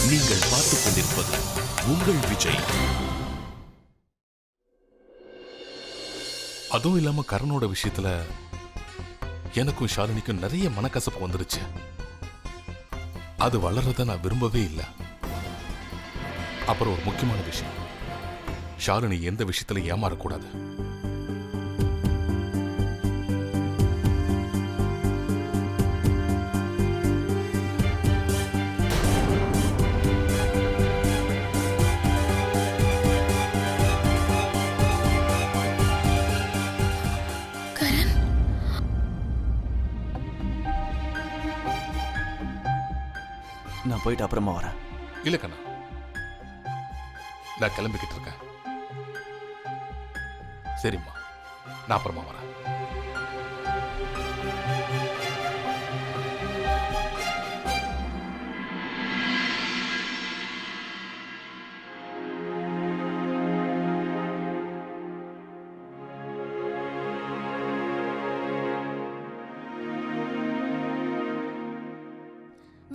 நீங்கள் பார்த்துக் கொண்டிருப்பது உங்கள் விஜய். அதுவும் இல்லாம கரனோட விஷயத்துல எனக்கும் ஷாலினிக்கும் நிறைய மனக்கசப்பு வந்துருச்சு. அது வளர்றத நான் விரும்பவே இல்லை. அப்புறம் ஒரு முக்கியமான விஷயம், ஷாலினி எந்த விஷயத்துல ஏமாறக்கூடாது. நான் போயிட்டு அப்புறமா வரேன். இல்ல கண்ணா, நான் கிளம்பிக்கிட்டு இருக்கேன். சரிம்மா, நான் அப்புறமா வரேன்.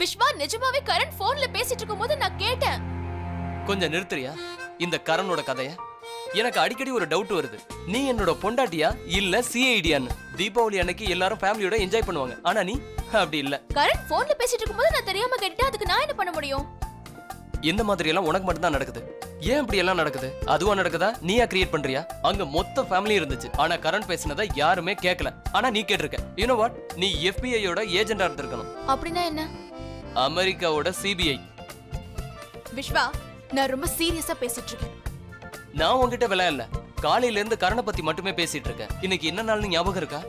விஸ்வா, நிஜமாவே கரண் போன்ல பேசிட்டு இருக்கும்போது நான் கேட்டேன். கொஞ்சம் நிறுத்துறியா இந்த கரனோட கதைய? எனக்கு அடிக்கடி ஒரு டவுட் வருது. நீ என்னோட பொண்டாட்டியா இல்ல சிஐடியான்னு? தீபாவளி அன்னைக்கு எல்லாரும் ஃபேமிலியோட என்ஜாய் பண்ணுவாங்க, ஆனா நீ அப்படி இல்ல. கரண் போன்ல பேசிட்டு இருக்கும்போது நான் தெரியாம கேட்டேன். அதுக்கு நான் என்ன பண்ண முடியும்? இந்த மாதிரி எல்லாம் உனக்கு மட்டும் தான் நடக்குது. ஏன் இப்படி எல்லாம் நடக்குது? அதுவா நடக்குதா? நீயா கிரியேட் பண்றியா? அங்க மொத்த ஃபேமிலி இருந்துச்சு, ஆனா கரண் பேசினதை யாருமே கேட்கல, ஆனா நீ கேட்டிருக்க. You know what? நீ FBI-யோட ஏஜென்டா இருந்திருக்கணும். அப்படின்னா என்ன? அமெரிக்காவோட CBI. விஸ்வா, நான் ரொம்ப சீரியஸா பேசிட்டு இருக்கேன். நான் உன்கிட்ட விளையாடல. காலையில இருந்து கரணை பத்தி மட்டுமே பேசிட்டு இருக்கேன். இன்னைக்கு என்ன நாள்னு ஞாபகம் இருக்கா?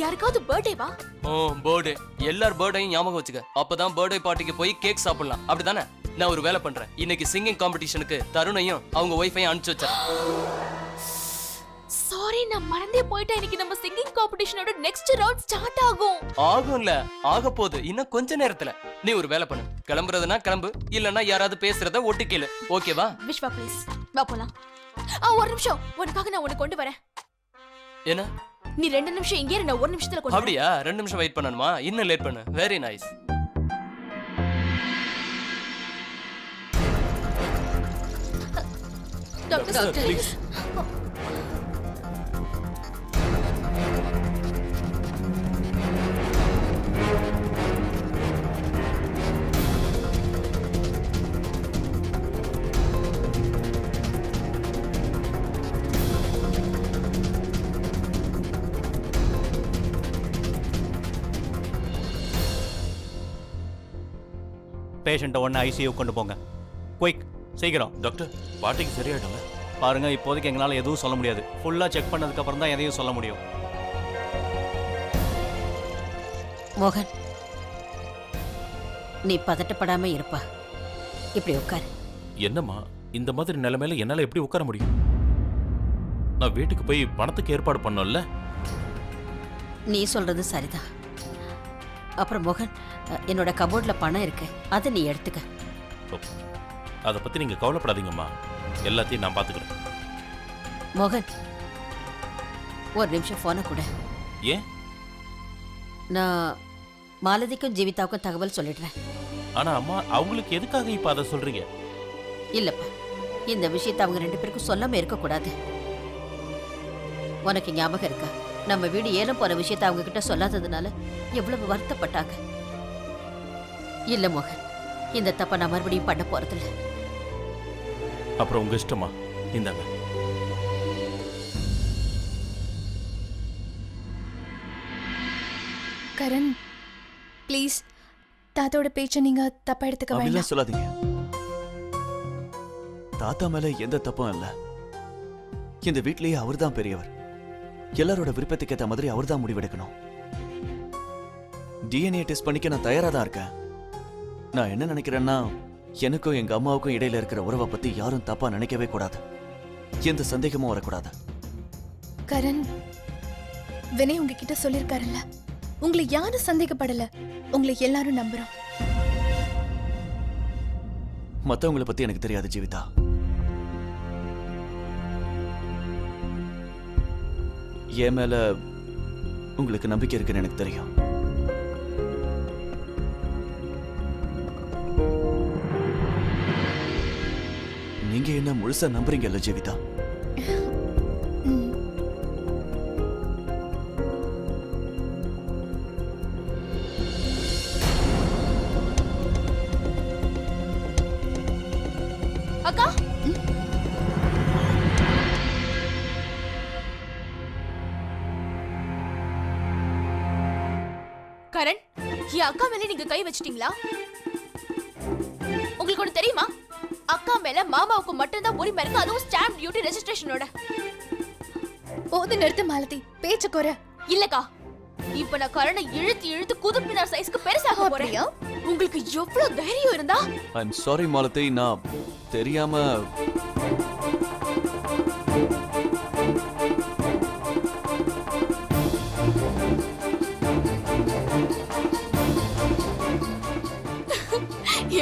யாருக்காவது பர்த்டேவா? ஓ, பர்த்டே. எல்லார் பர்த்டேயும் ஞாபகம் வச்சுக்க. அப்பதான் பர்த்டே பார்ட்டிக்கு போய் கேக் சாப்பிடலாம், அப்படிதானே? நான் ஒரு வேலை பண்றேன். இன்னைக்கு சிங்கிங் காம்படிஷனுக்கு தருணையும் அவங்க ஒய்ஃபையும் அனுப்பிச்சு வச்சேன். சாரி, நான் மறந்தே போயிட்டேன். இன்னைக்கு நம்ம சிங்கிங் காம்படிஷனோட நெக்ஸ்ட் ரவுண்ட் ஸ்டார்ட் ஆகும். ஆகும்ல, ஆக போகுது இன்னும் கொஞ்ச நேரத்துல. நீ ஒரு வேலை பண்ணு. கிளம்புறதுனா கிளம்பு, இல்லன்னா யாராவது பேசுறத ஒட்டு கேளு. ஓகேவா? விஸ்வா ப்ளீஸ் வா போலாம். ஒரு நிமிஷம், உனக்காக நான் உனக்கு கொண்டு வரேன். என்ன? நீ 2 நிமிஷம் இங்கே இரு, நான் 1 நிமிஷத்துல கொண்டு வரேன். அப்படியா? 2 நிமிஷம் வெயிட் பண்ணணுமா? இன்னும் லேட் பண்ணு. Very nice. Doctor please. பேஷண்ட்டை ஒன்று ஐசியூ கொண்டு போங்க. குயிக், சீக்கிரம். டாக்டர், பாட்டிக்கு சரியாயிடுங்க. பாருங்க, இப்போதைக்கு எங்களால் எதுவும் சொல்ல முடியாது. ஃபுல்லாக செக் பண்ணதுக்கு அப்புறம் தான் எதையும் சொல்ல முடியும். மோகன், நீ பதட்டப்படாம இருப்பா. இப்படி உட்காரு. என்னம்மா, இந்த மாதிரி நிலைமையில என்னால எப்படி உட்கார முடியும்? நான் வீட்டுக்கு போய் பணத்துக்கு ஏற்பாடு பண்ணோம்ல. நீ சொல்றது சரிதான். அப்புறம் மோகன், என்னோட கபோர்ட்ல பணம் இருக்கு, அதை நீ எடுத்துக்க. அதை பத்தி நீங்க கவலைப்படாதீங்கம்மா, எல்லாத்தையும் நான் பாத்துக்கிறேன். மோகன், ஒரு நிமிஷம் போனை கூட. ஏன்? நான் மாலதிக்கும் ஜீவிதாவுக்கும் தகவல் சொல்லிடுறேன். ஆனா அம்மா, அவங்களுக்கு எதுக்காக இப்ப அதை சொல்றீங்க? இல்லப்பா, இந்த விஷயத்தை அவங்க 2 பேருக்கும் சொல்லாம இருக்கக்கூடாது. உனக்கு ஞாபகம் இருக்கா, நம்ம வீடு ஏலம் போன விஷயத்தை அவங்க கிட்ட சொல்லாததுனால எவ்வளவு வருத்தப்பட்டாங்க. இல்ல மோகன், இந்த தப்ப நான் மறுபடியும் பண்ண போறதில்ல. அப்புறம் உங்க இஷ்டமா, இந்தாங்க. கரண் ப்ளீஸ், தாத்தாவோட பேச்சை நீங்க தப்பா எடுத்துக்க வேண்டாம். அப்படிலாம் சொல்லாதீங்க. தாத்தா மேல எந்த தப்பும் இல்ல. இந்த வீட்லயே அவர்தான் பெரியவர். எல்லாரோட விருப்பத்துக்கு ஏற்ற மாதிரி அவர்தான் முடிவெடுக்கணும். DNA டெஸ்ட் பண்ணிக்க நான் தயாரா தான் இருக்கேன். நான் என்ன நினைக்கிறேன்னா, எனக்கும் எங்க அம்மாவுக்கும் இடையில இருக்கிற உறவை பத்தி யாரும் தப்பா நினைக்கவே கூடாது. எந்த சந்தேகமும் வரக்கூடாது. கரண், வினய் உங்ககிட்ட சொல்லிருக்காருல்ல, உங்களை யாரும் சந்தேகப்படல, உங்களை எல்லாரும் நம்புறோம். மத்தவங்களை பத்தி எனக்கு தெரியாது ஜீவிதா. என் மேல உங்களுக்கு நம்பிக்கை இருக்குன்னு எனக்கு தெரியும். என்ன முழுசா நம்புறீங்கல்ல ஜீவிதா? ம். அக்கா கரண், என் அக்கா மேல நீங்க கை வச்சிட்டீங்களா? உங்களுக்கு ஒண்ணு தெரியுமா? அக்கா மேல மாமாவுக்கு மட்டும்தான் உரிமை இருக்கு, அதுவும் ஸ்டாம்ப் டியூட்டி ரெஜிஸ்ட்ரேஷனோட. போது நிறுத்து மாலதி, பேச்ச குறை. இல்லக்கா, இப்ப நான் கரணை இழுத்து இழுத்து குதுப்பினார் சைஸ்க்கு பெருசாக போறேன். அப்படியா? உங்களுக்கு எவ்வளவு தைரியம் இருந்தா? ஐம் சாரி மாலதி, நான் தெரியாம.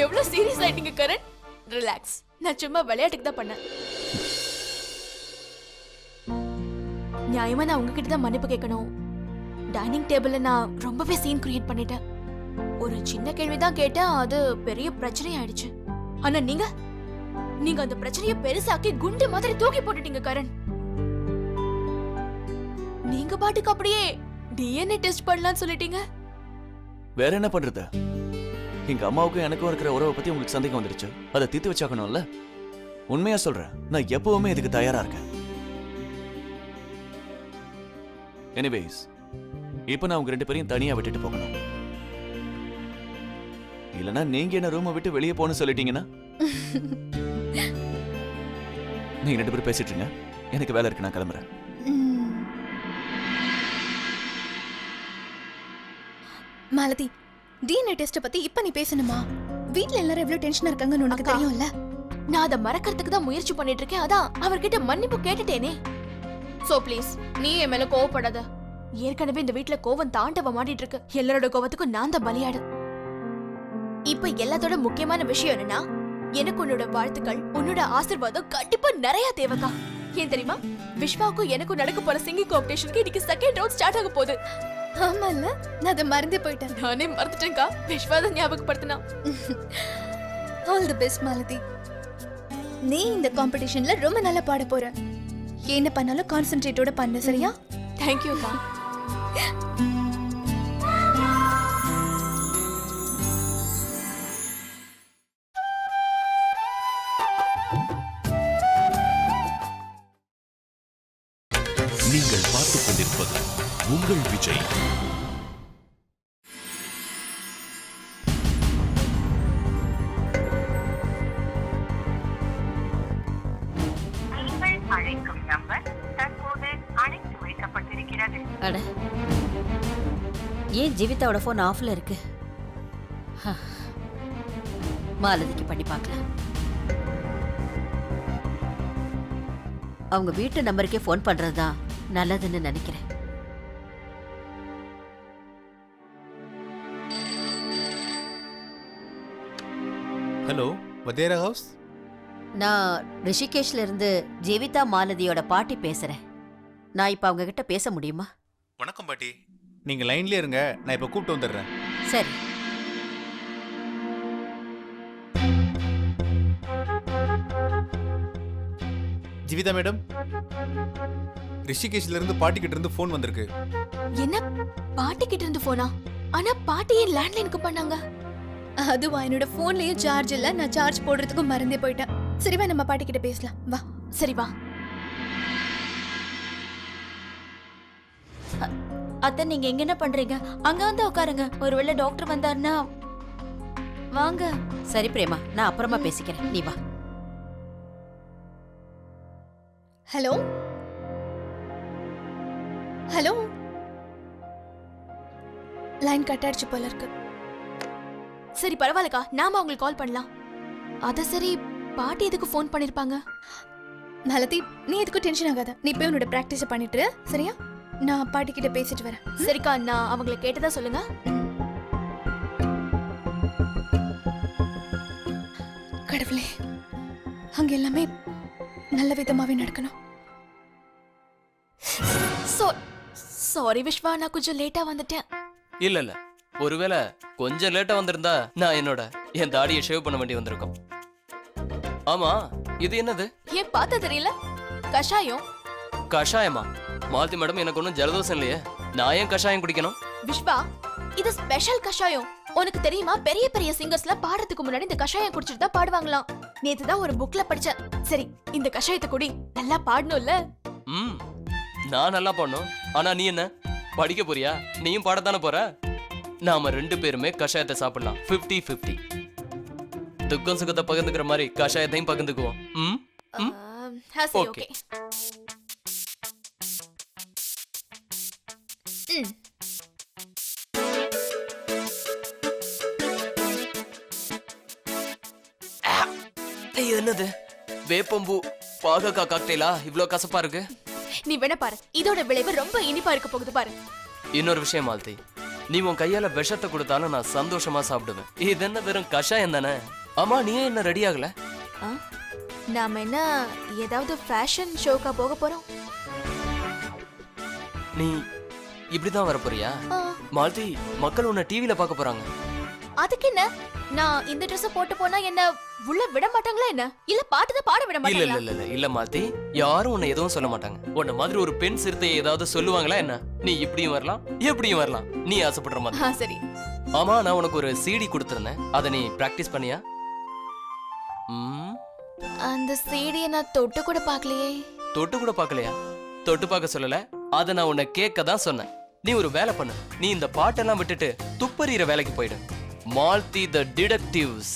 எவ்வளவு சீரியஸ் ஆயிட்டீங்க கரண். ரிலாக்ஸ், நான் சும்மா விளையாட்டுக்கு தான் பண்ணேன். நியாயமா நான் உங்ககிட்ட தான் மன்னிப்பு கேட்கணும். டைனிங் டேபிள்ல நான் ரொம்பவே சீன் கிரியேட் பண்ணிட்டேன். ஒரு சின்ன கேள்விதான் கேட்டேன், அது பெரிய பிரச்சனை ஆயிடுச்சு. ஆனா நீங்க அந்த பிரச்சனையை பெருசாக்கி குண்டு மாதிரி தூக்கி போட்டுட்டீங்க கரண். நீங்க பாட்டுக்கு அப்படியே டிஎன்ஏ டெஸ்ட் பண்ணலாம்னு சொல்லிட்டீங்க. வேற என்ன பண்றது? எங்க அம்மாவுக்கும் எனக்கும் இருக்கிற உறவை பத்தி உங்களுக்கு சந்தேகம் வந்துருச்சு. அதை தீர்த்து வச்சாக்கணும்ல. உண்மையா சொல்றேன், நான் எப்பவுமே இதுக்கு தயாரா இருக்கேன். எனிவேஸ், இப்ப நான் உங்க 2 பேரையும் தனியா விட்டுட்டு போகணும். இல்லனா நீங்க என்ன ரூமை விட்டு வெளியே போன்னு சொல்லிட்டீங்கன்னா நீங்க 2 பேரும் பேசிட்டு இருங்க, எனக்கு வேலை இருக்கு, நான் கிளம்புறேன். ம். மாலதி, டிஎன்ஏ டெஸ்ட் பத்தி இப்ப நீ பேசணுமா? வீட்ல எல்லாரும் எவ்வளவு டென்ஷனா இருக்காங்கன்னு உனக்கு அக்கா, தெரியும்ல. நான் அதை மறக்கிறதுக்கு தான் முயற்சி பண்ணிட்டு இருக்கேன். அதான் அவர்கிட்ட மன்னிப்பு கேட்டுட்டேனே. சோ ப்ளீஸ், நீ என் மேல கோவப்படாத. ஏற்கனவே இந்த வீட்ல கோவம் தாண்டவ மாட்டிட்டு இருக்கு. எல்லாரோட கோவத்துக்கும் நான் தான் பலியாடு. இப்ப எல்லாத்தோட முக்கியமான விஷயம் என்னன்னா, எனக்கு உன்னோட வாழ்த்துக்கள், உன்னோட ஆசீர்வாதம் கண்டிப்பா நிறைய தேவைக்கா. ஏன் தெரியுமா? விஸ்வாவுக்கும் எனக்கும் நடக்க போற சிங்கிங் காம்படிஷனுக்கு இன்னைக்கு செகண்ட் ரவுண்ட் ஸ்டார்ட் ஆக போகுது. ஆமால, நான் அதை மறந்தே போயிட்டேன். நானே மறந்துட்டேன்க்கா. விஸ்வாத ஞாபகப்படுத்தினா. All the best Malathi. நீ இந்த காம்படிஷன்ல ரொம்ப நல்லா பாட போற. என்ன பண்ணாலும் கான்சென்ட்ரேட்டோட பண்ணு, சரியா? தேங்க்யூக்கா. நீங்கள் பார்த்துக் கொண்டிருப்பது உங்கள் விஜய். அழைக்கும் நம்பர் தற்போது அழைத்து வைக்கப்பட்டிருக்கிறது. அட, ஏன் ஜீவிதாவோட ஃபோன் ஆஃப்ல இருக்கு? ஹ, மாலதிக்கு பண்ணி பார்க்கலாம். அவங்க வீட்டு நம்பருக்கே ஃபோன் பண்றதுதான் நல்லதுன்னு நினைக்கிறேன். Hello, Vadera house. நான் ரிஷிகேஷ்ல இருந்து ஜீவிதா மாலதியோட பாட்டி பேசுறேன். நான் இப்ப அவங்க கிட்ட பேச முடியுமா? வணக்கம் பாட்டி, நீங்க லைன்லயே இருங்க, நான் இப்ப கூப்பிட்டு வந்துடுறேன். சரி. ஜீவிதா மேடம், ரிஷிகேஷ்ல இருந்து பாட்டி கிட்ட இருந்து ஃபோன் வந்திருக்கு. என்ன, பாட்டி கிட்ட இருந்து போனா? ஆனா பாட்டியே லேண்ட்லைனுக்கு பண்ணாங்க. அதுவா, என்னோட போன்லயும் சார்ஜ் இல்ல, நான் சார்ஜ் போடுறதுக்கு மறந்தே போயிட்டேன். சரிவா, நம்ம பாட்டி கிட்ட பேசலாம், வா. சரி வா. அத்தை, நீங்க எங்க என்ன பண்றீங்க? அங்க வந்து உட்காருங்க, ஒருவேளை டாக்டர் வந்தாருன்னா. வாங்க. சரி பிரேமா, நான் அப்புறமா பேசிக்கிறேன், நீ வா. ஹலோ ஹலோ, லைன் கட் ஆயிடுச்சு போல இருக்கு. சரி பரவாயில்லக்கா, நாம அவங்களுக்கு கால் பண்ணலாம். அத சரி, பாட்டி எதுக்கு ஃபோன் பண்ணிருப்பாங்க? மாலதி, நீ எதுக்கும் டென்ஷன் ஆகாத. நீ போய் உன்னோட பிராக்டிஸ பண்ணிட்டு சரியா? நான் பாட்டி கிட்ட பேசிட்டு வரேன். சரிக்கா, நான் அவங்கள கேட்டதா சொல்லுங்க. கடவுளே, அங்க எல்லாமே நல்ல விதமாவே நடக்கணும். சாரி விஸ்வா, நான் கொஞ்சம் லேட்டா வந்துட்டேன். இல்ல ஒருவேளை கொஞ்சம் லேட்டா வந்திருந்தா நான் என் தாடியை ஷேவ் பண்ண வேண்டி வந்திருக்கும். ஆமா, இது என்னது? ஏன் பார்த்தா தெரியல? கஷாயம். கஷாயமா? மாலதி மேடம், எனக்கு ஒன்றும் ஜலதோஷம் இல்லையே, நான் ஏன் கஷாயம் குடிக்கணும்? விஷ்வா, இது ஸ்பெஷல் கஷாயம். உனக்கு தெரியுமா, பெரிய பெரிய சிங்கர்ஸ்ல பாடுறதுக்கு முன்னாடி இந்த கஷாயம் குடிச்சிட்டு தான் பாடுவாங்களாம். நேத்து தான் ஒரு புக்ல படிச்சேன். சரி, இந்த கஷாயத்தை குடி, நல்லா பாடணும்ல. நான் நல்லா பாடணும், ஆனா நீ என்ன படிக்க போறியா? நீயும் பாடத்தானே போற. நாம 2 பேருமே கஷாயத்தை சாப்பிடலாம், 50-50. துக்கம் சுகத்தை பகிர்ந்துக்கிற மாதிரி கஷாயத்தையும் பகிர்ந்துக்குவோம். ஓகே. என்னது? வேப்பம்பூ பாகக்கா காக்டெயிலா? இவ்ளோ கசப்பா இருக்கு. நீ வேணா பாரு, இதோட விளைவு ரொம்ப இனிப்பா இருக்க போகுது பாரு. இன்னொரு விஷயம் மாலதி, நீ உன் கையால விஷத்தை கொடுத்தாலும் நான் சந்தோஷமா சாப்பிடுவேன். இது என்ன வெறும் கஷாயம் தானே? ஆமா, நீ என்ன ரெடி ஆகல? நாம என்ன ஏதாவது ஃபேஷன் ஷோக்கா போக போறோம்? நீ இப்படிதான் வர போறியா? மாலதி, மக்கள் உன்னை டிவில பார்க்க போறாங்க. அதுக்கு என்ன? நான் இந்த Dress போட்டு போனா என்ன உள்ள விட மாட்டாங்களா என்ன? இல்ல பாட்டுதான் பாட விட இல்ல மாட்டாங்களா? இல்ல இல்ல இல்ல மாலதி, யாரும் உன்னை எதுவும் சொல்ல மாட்டாங்க. உன்ன மாதிரி ஒரு பெண் சிறுத்தை ஏதாவது சொல்லுவாங்களா என்ன? நீ இப்படியும் வரலாம், எப்படியும் வரலாம், நீ ஆசைப்படுற மாதிரி. சரி. ஆமா, நான் உனக்கு ஒரு CD கொடுத்திருந்தேன், அதை நீ பிராக்டிஸ் பண்ணியா? அந்த CD நான் தொட்டு கூட பார்க்கலையே. தொட்டு கூட பார்க்கலையா? தொட்டு பார்க்க சொல்லல, அதை நான் உன்னை கேட்க தான் சொன்னேன். நீ ஒரு வேலை பண்ணு, நீ இந்த பாட்டெல்லாம் விட்டுட்டு துப்பறிகிற வேலைக்கு போயிடு. மால்தி த டிடெக்டிவ்ஸ்.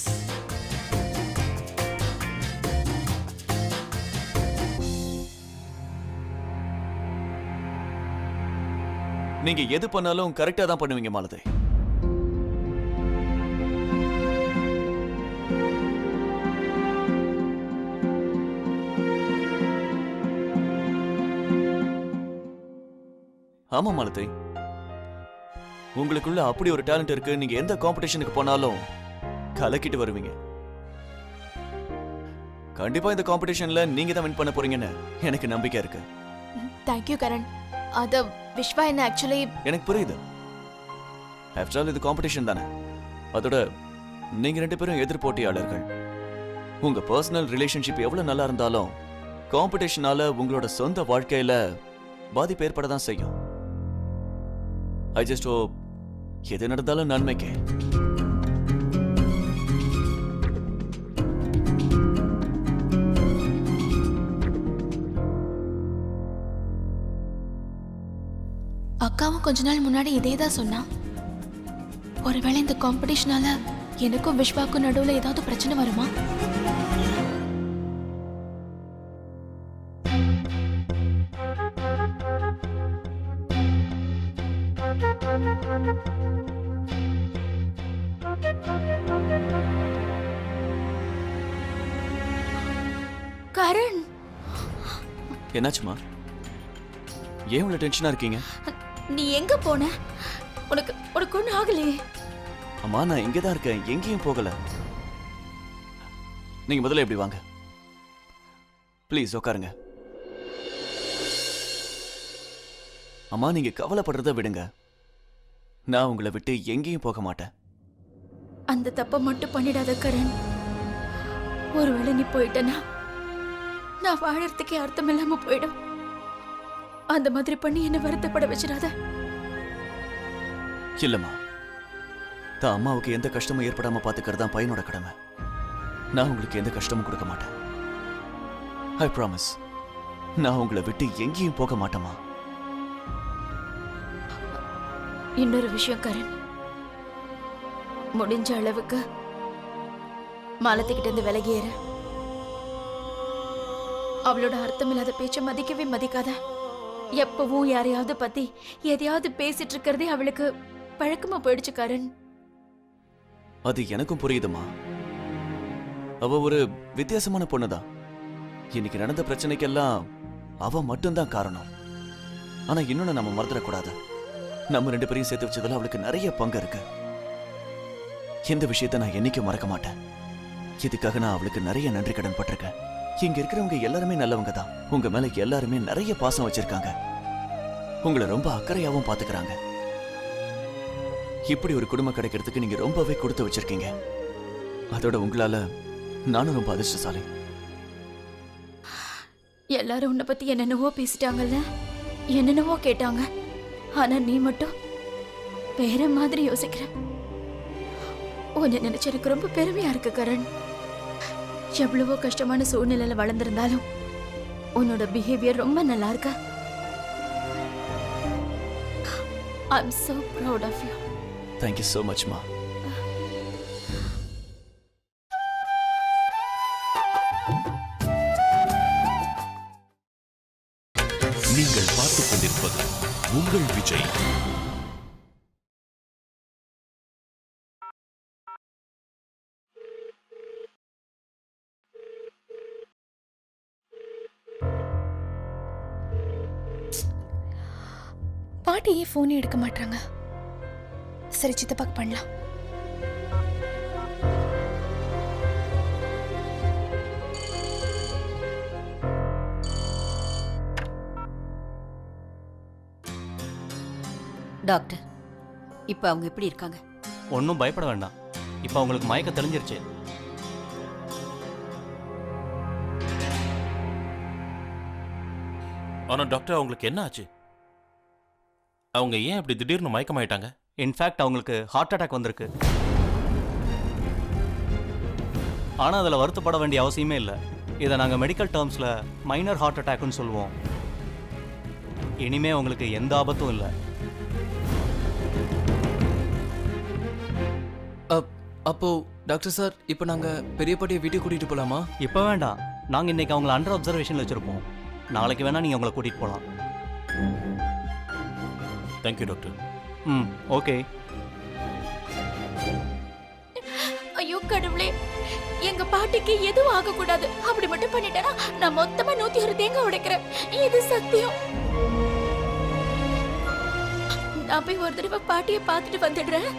நீங்க எது பண்ணாலும் கரெக்டா தான் பண்ணுவீங்க மாலதி. ஆமா மாலதி, உங்களுக்குள்ள அப்படி ஒரு டேலண்ட் இருக்கு. நீங்க எந்த காம்படிஷனுக்கு போனாலும் கலக்கிட்டு வருவீங்க. கண்டிப்பா இந்த காம்படிஷன்ல நீங்க தான் வின் பண்ண போறீங்கன்னு எனக்கு நம்பிக்கை இருக்கு. Thank you Karan. அத விஷ்வா என்ன ஆக்சுவலி. எனக்கு புரியுது. ஆஃப்டர் ஆல் இது காம்படிஷன் தானே. அதோட நீங்க 2 பேரும் எதிர் போட்டியாளர்கள். உங்க பர்சனல் ரிலேஷன்ஷிப் எவ்வளவு நல்லா இருந்தாலும் காம்படிஷனால உங்களோட சொந்த வாழ்க்கையில பாதிப்பு ஏற்பட தான் செய்யும். ஐ ஜஸ்ட் ஹோப் எது நடந்தாலும் நன்மைக்கு. அக்காவும் கொஞ்ச நாள் முன்னாடி இதே தான் சொன்னா. ஒருவேளை இந்த காம்படிஷனால எனக்கும் விஷ்வாக்கும் நடுவுல ஏதாவது பிரச்சனை வருமா? கரண், என்னாச்சுமா? ஏன் இவ்வளவு டென்ஷனா இருக்கீங்க? நீ எங்க போன? உனக்கு ஒன்றும் ஆகலையே? அம்மா, நான் இங்கே தான் இருக்கேன், எங்கேயும் போகல. நீங்க முதல்ல எப்படி வாங்க, ப்ளீஸ் உட்காருங்க. அம்மா, நீங்க கவலைப்படுறத விடுங்க. நான் உங்களை விட்டு எங்கேயும் போக மாட்டேன். அந்த தப்பை மட்டும் பண்ணிடாத கரண். ஒருவேளை நீ போயிட்டனா நான் வாழறதுக்கே அர்த்தம் இல்லாம போயிடும். அந்த மாதிரி பண்ணி என்ன வருத்தப்பட வச்சிடாத. இல்லம்மா, தான் அம்மாவுக்கு எந்த கஷ்டமும் ஏற்படாம பாத்துக்கிறது தான் பையனோட கடமை. நான் உங்களுக்கு எந்த கஷ்டமும் கொடுக்க மாட்டேன். I promise. நான் உங்களை விட்டு எங்கேயும் போக மாட்டேமா. இன்னொரு விஷயம் கரண், முடிஞ்ச அளவுக்கு மாலத்திக்கிட்ட இருந்து விலகியேற. அவளோட அர்த்தமில்லாத பேச்ச மதிக்கவே மதிக்காத. எப்பவும் யாரையாவது பத்தி எதையாவது பேசிட்டு இருக்கிறதே அவளுக்கு பழக்கமா போயிடுச்சு கரண். அது எனக்கும் புரியுதுமா. அவ ஒரு வித்தியாசமான பொண்ணுதான். இன்னைக்கு நடந்த பிரச்சனைக்கெல்லாம் அவ மட்டும்தான் காரணம். ஆனா இன்னொன்னு நம்ம மறந்துடக்கூடாது. நம்ம 2 பேரையும் சேர்த்து வச்சதுல அவளுக்கு நிறைய பங்கு இருக்கு. இந்த விஷயத்தை நான் என்னைக்கும் மறக்க மாட்டேன். இதுக்காக நான் அவளுக்கு நிறைய நன்றி கடன் பட்டிருக்கேன். இங்க இருக்கிறவங்க எல்லாருமே நல்லவங்க தான். உங்க மேல எல்லாருமே நிறைய பாசம் வச்சிருக்காங்க. உங்களை ரொம்ப அக்கறையாவும் பாத்துக்கிறாங்க. இப்படி ஒரு குடும்பம் கிடைக்கிறதுக்கு நீங்க ரொம்பவே கொடுத்து வச்சிருக்கீங்க. அதோட உங்களால நானும் ரொம்ப அதிர்ஷ்டசாலி. எல்லாரும் உன்னை பத்தி என்னென்னவோ பேசிட்டாங்கல்ல, என்னென்னவோ கேட்டாங்க. ஆனா நீ மட்டும் வேற மாதிரி யோசிக்கிற. உன்னை நினைச்சு எனக்கு ரொம்ப பெருமையா இருக்கு கரண். எவ்வளவோ கஷ்டமான சூழ்நிலையில வளர்ந்திருந்தாலும் உன்னோட பிஹேவியர் ரொம்ப நல்லா இருக்கு. I'm so proud of you. Thank you so much, Ma. நீங்கள் பார்த்துக் கொண்டிருப்பது உங்கள் விஜய். பாட்டி ஏன் ஃபோனே எடுக்க மாட்டாங்க? சரி, சித்தப்பாக்கு பண்ணலாம். டாக்டர், இப்ப அவங்க எப்படி இருக்காங்க? ஒன்றும் பயப்பட வேண்டாம். இப்போ அவங்களுக்கு மயக்கம் தெளிஞ்சிருச்சு. ஆனா டாக்டர், அவங்களுக்கு என்ன ஆச்சு? அவங்க ஏன் இப்படி திடீர்னு மயக்கமாயிட்டாங்க? இன்ஃபேக்ட் அவங்களுக்கு ஹார்ட் அட்டாக் வந்திருக்கு. ஆனால் அதில் வருத்தப்பட வேண்டிய அவசியமே இல்லை. இதை நாங்கள் மெடிக்கல் டேர்ம்ஸில் மைனர் ஹார்ட் அட்டாக்னு சொல்லுவோம். இனிமே உங்களுக்கு எந்த ஆபத்தும் இல்லை. அப்போ டாக்டர் சார், இப்போ நாங்க பெரிய பாட்டியை வீட்டுக்கு கூட்டிட்டு போலாமா? இப்போ வேண்டாம். நாங்கள் இன்னைக்கு அவங்கள அண்டர் அப்சர்வேஷனில் வச்சுருப்போம். நாளைக்கு வேணால் நீங்கள் அவங்கள கூட்டிகிட்டு போகலாம். Thank you doctor. ம், ஓகே. ஐயோ கடவுளே, எங்க பாட்டிக்கு எதுவும் ஆகக்கூடாது. அப்படி மட்டும் பண்ணிட்டேன்னா நான் மொத்தமா 101 தேங்காய் உடைக்கிறேன். இது சத்தியம். நான் போய் ஒரு தடவை பாட்டியை பார்த்துட்டு வந்துடுறேன்.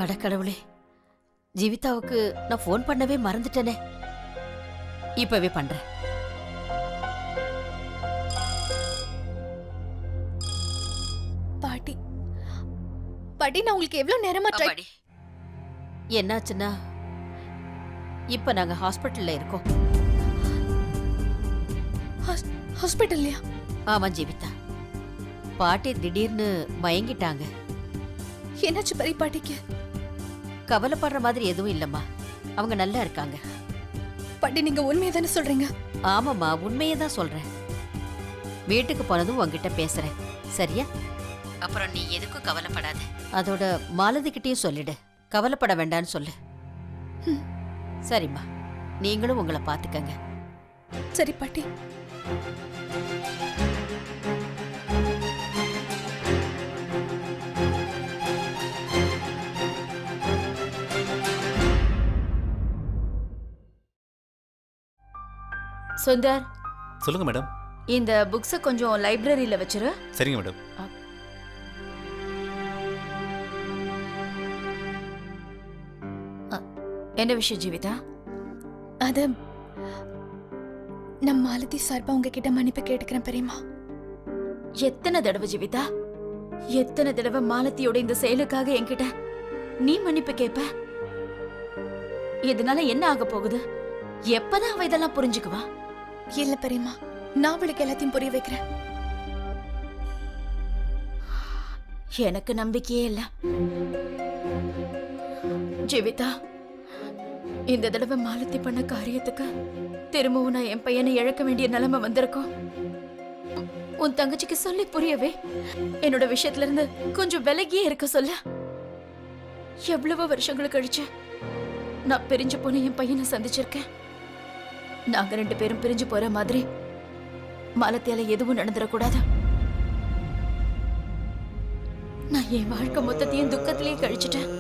அட கடவுளே, ஜீவிதாவுக்கு நான் ஃபோன் பண்ணவே மறந்துட்டேனே. இப்பவே பண்றேன். பாட்டி பாட்டி, நான் உங்களுக்கு எவ்வளவு நேரமா ட்ரை... அம்மாடி, என்னாச்சுன்னா இப்ப நாங்க ஹாஸ்பிட்டல்ல இருக்கோம். ஹாஸ்பிட்டல்லையா? ஆமா ஜீவிதா, பாட்டி திடீர்னு மயங்கிட்டாங்க. என்னாச்சு பெரிய பாட்டிக்கு? கவலைப்படுற மாதிரி எதுவும் இல்லம்மா, அவங்க நல்லா இருக்காங்க. பாட்டி, நீங்க உண்மையை தானே சொல்றீங்க? ஆமாம்மா, உண்மையே தான் சொல்றேன். வீட்டுக்கு போனதும் உங்ககிட்ட பேசுறேன், சரியா? அப்புறம் நீ எதுக்கும் கவலைப்படாத. அதோட மாலதிக்கிட்டையும் சொல்லிடு, கவலைப்பட வேண்டான்னு சொல்லு. சரிம்மா, நீங்களும் உங்களை பார்த்துக்கங்க. சரி பாட்டி. சுந்தர், சொல்லுங்க மேடம். இந்த புக்ஸை கொஞ்சம் லைப்ரரியில வச்சிரு. சரிங்க மேடம். என்ன விஷயம் ஜீவிதா? அது நம்ம மாலதி சார்பா உங்ககிட்ட மன்னிப்பு கேட்டுக்கிறேன் பெரியம்மா. எத்தனை தடவை ஜீவிதா, எத்தனை தடவை மாலத்தியோட இந்த செயலுக்காக என்கிட்ட நீ மன்னிப்பு கேட்ப? இதனால என்ன ஆக போகுது? எப்பதான் அவ இதெல்லாம் புரிஞ்சுக்குவா? இல்ல பெரியம்மா, நான் அவளுக்கு எல்லாத்தையும் புரிய வைக்கிறேன். எனக்கு நம்பிக்கையே இல்ல ஜீவிதா. இந்த தடவை மாலத்தி பண்ண காரியத்துக்கு திரும்பவும் நான் என் பையனை இழக்க வேண்டிய நிலைமை வந்திருக்கோம். உன் தங்கச்சிக்கு சொல்லி புரியவே என்னோட விஷயத்துல இருந்து கொஞ்சம் விலகியே இருக்க சொல்ல. எவ்வளவு வருஷங்கள் கழிச்சு நான் பிரிஞ்சு போன என் பையனை சந்திச்சிருக்கேன். நாங்க 2 பேரும் பிரிஞ்சு போற மாதிரி மாலத்தியால எதுவும் நடந்துடக்கூடாது. நான் என் வாழ்க்கை மொத்தத்தையும் துக்கத்திலேயே கழிச்சிட்டேன்.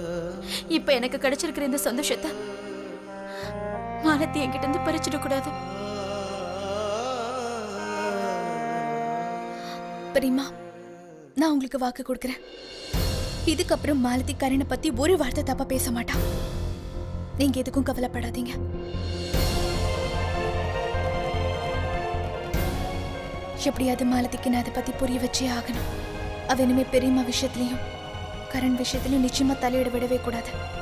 இப்ப எனக்கு கிடைச்சிருக்கிற இந்த சந்தோஷத்தை மாலத்தி என்கிட்ட இருந்து பறிச்சிடக்கூடாது. பெரியம்மா, நான் உங்களுக்கு வாக்கு கொடுக்கிறேன். இதுக்கப்புறம் மாலதி கரனை பத்தி ஒரு வார்த்தை தப்பா பேச மாட்டா. நீங்க எதுக்கும் கவலைப்படாதீங்க. எப்படியாவது மாலதிக்கு நான் அதை பத்தி புரிய வச்சே ஆகணும். அவ இனிமே பெரியம்மா விஷயத்திலையும் கரண் விஷயத்துல நிச்சயமா தலையிட விடவே கூடாது.